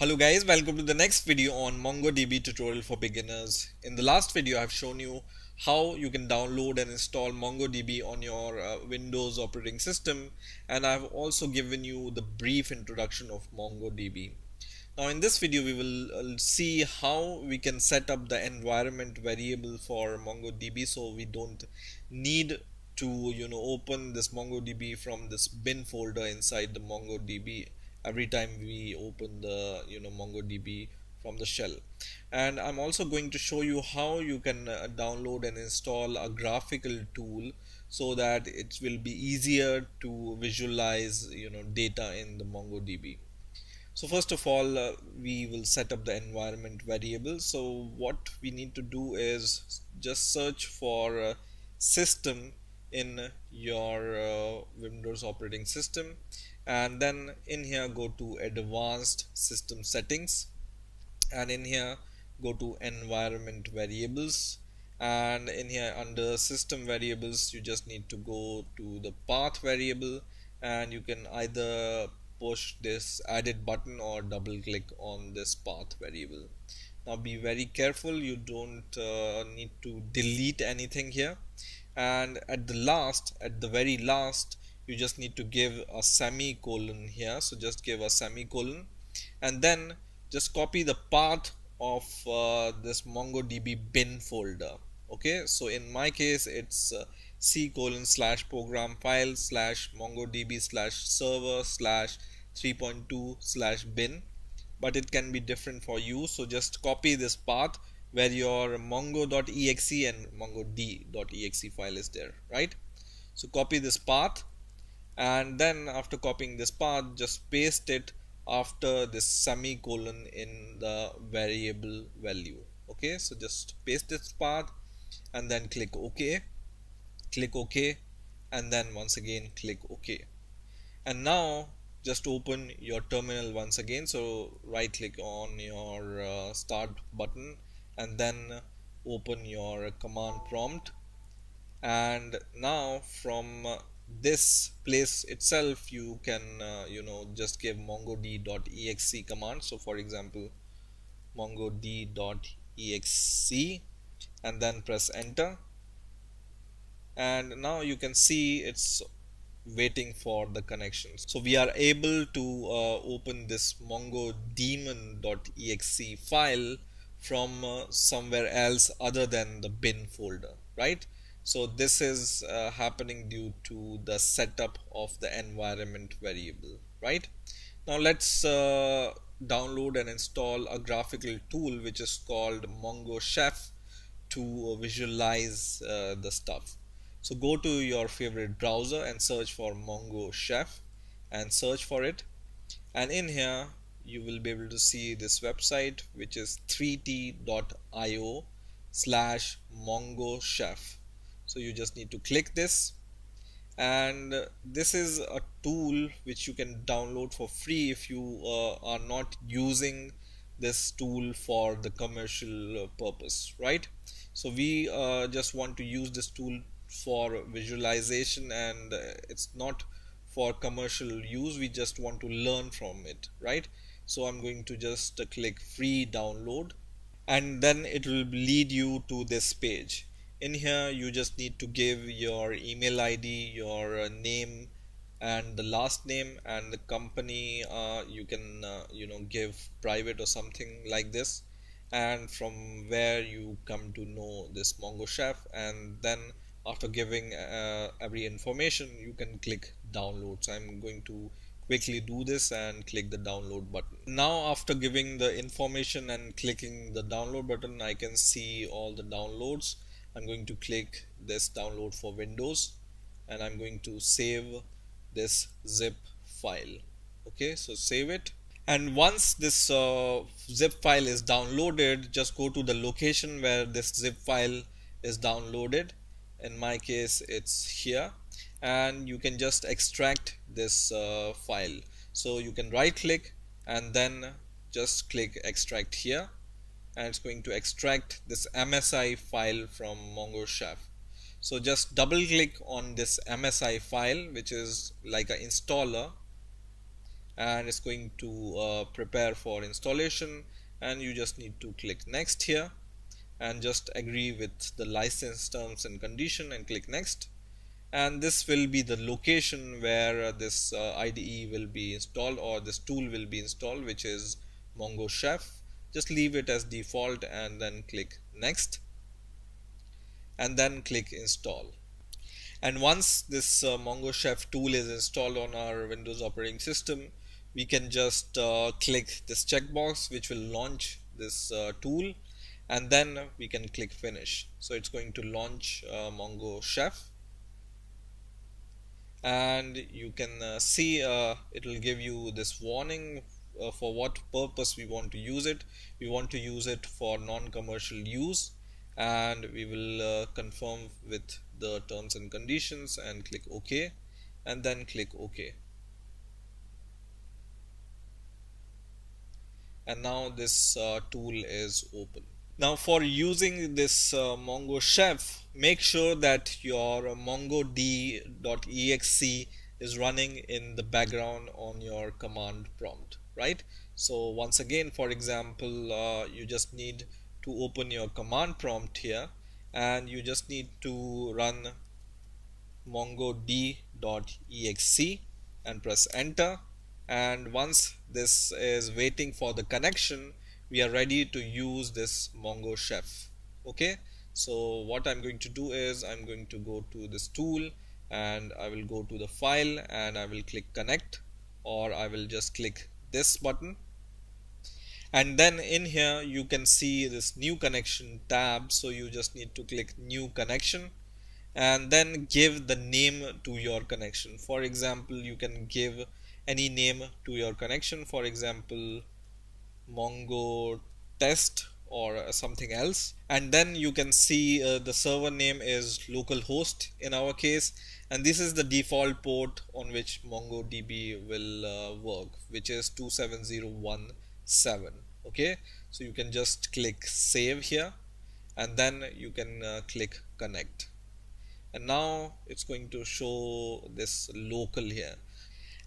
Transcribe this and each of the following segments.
Hello guys, welcome to the next video on MongoDB tutorial for beginners. In the last video, I've shown you how you can download and install MongoDB on your Windows operating system, and I've also given you the brief introduction of MongoDB. Now in this video, we will see how we can set up the environment variable for MongoDB so we don't need to open this MongoDB from this bin folder inside the MongoDB every time we open the MongoDB from the shell. And I'm also going to show you how you can download and install a graphical tool so that it will be easier to visualize data in the MongoDB. So first of all, we will set up the environment variable. So what we need to do is just search for system in your Windows operating system, and then in here go to advanced system settings, and in here go to environment variables, and in here under system variables you just need to go to the path variable, and you can either push this added button or double click on this path variable. Now be very careful, you don't need to delete anything here, and at the very last you just need to give a semicolon here. So just give a semicolon and then just copy the path of this MongoDB bin folder. Okay, so in my case it's c:/program file /MongoDB/server/3.2/bin, but it can be different for you. So just copy this path where your mongo.exe and mongod.exe file is there, right? So copy this path, and then after copying this path just paste it after this semicolon in the variable value. Okay, so just paste this path and then click OK, and then once again click OK. And now just open your terminal once again. So right click on your start button and then open your command prompt, and now from this place itself you can just give mongod.exe command. So for example mongod.exe, and then press enter, and now you can see it's waiting for the connections. So we are able to open this mongodemon.exe file from somewhere else other than the bin folder, right? So this is happening due to the setup of the environment variable, right? Now let's download and install a graphical tool which is called MongoChef to visualize the stuff. So go to your favorite browser and search for MongoChef and search for it, and in here you will be able to see this website which is 3t.io/MongoChef. So you just need to click this, and this is a tool which you can download for free if you are not using this tool for the commercial purpose, right? So we just want to use this tool for visualization, and it's not for commercial use. We just want to learn from it, right? So I'm going to just click free download, and then it will lead you to this page. In here you just need to give your email ID, your name and the last name, and the company you can give private or something like this, and from where you come to know this MongoChef, and then after giving every information you can click download. So I'm going to quickly do this and click the download button. Now after giving the information and clicking the download button, I can see all the downloads. I'm going to click this download for Windows, and I'm going to save this zip file. Okay, so save it, and once this zip file is downloaded, just go to the location where this zip file is downloaded. In my case it's here, and you can just extract this file. So you can right click and then just click extract here, and it's going to extract this MSI file from MongoChef. So just double click on this MSI file, which is like an installer, and it's going to prepare for installation, and you just need to click next here and just agree with the license terms and condition and click next. And this will be the location where this IDE will be installed, or this tool will be installed, which is MongoChef. Just leave it as default and then click next and then click install. And once this MongoChef tool is installed on our Windows operating system, we can just click this checkbox which will launch this tool, and then we can click finish. So it's going to launch MongoChef, and you can see it will give you this warning for what purpose we want to use it. We want to use it for non-commercial use, and we will confirm with the terms and conditions and click OK, and then click OK. And now this tool is open. Now for using this MongoChef, make sure that your MongoD.exe is running in the background on your command prompt, right? So once again, for example, you just need to open your command prompt here, and you just need to run MongoD.exe and press enter. And once this is waiting for the connection, we are ready to use this MongoChef. Okay, so what I'm going to do is I'm going to go to this tool, and I will go to the file, and I will click connect, or I will just click this button. And then in here you can see this new connection tab, so you just need to click new connection and then give the name to your connection. For example, you can give any name to your connection, for example Mongo test or something else. And then you can see the server name is localhost in our case, and this is the default port on which MongoDB will work, which is 27017. Okay, so you can just click save here, and then you can click connect, and now it's going to show this local here.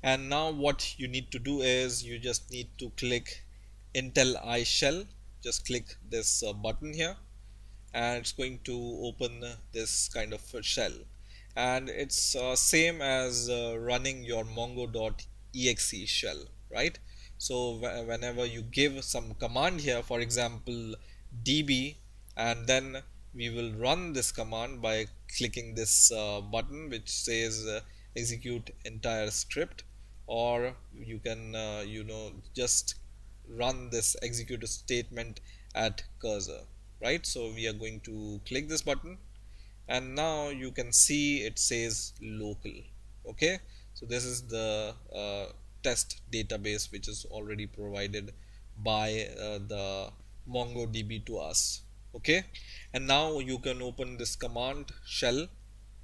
And now what you need to do is you just need to click Intel I shell. Just click this button here, and it's going to open this kind of a shell, and it's same as running your mongo.exe shell, right? So whenever you give some command here, for example db, and then we will run this command by clicking this button which says execute entire script, or you can just run this execute statement at cursor, right? So we are going to click this button, and now you can see it says local. Okay, so this is the test database which is already provided by the MongoDB to us. Okay, and now you can open this command shell,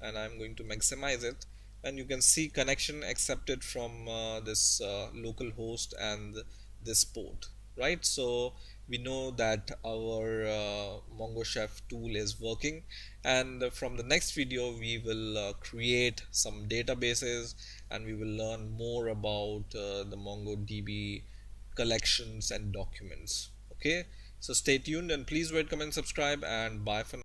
and I'm going to maximize it, and you can see connection accepted from this local host and this port, right? So we know that our MongoChef tool is working, and from the next video we will create some databases, and we will learn more about the MongoDB collections and documents. Okay, so stay tuned, and please rate, comment, subscribe, and bye for now.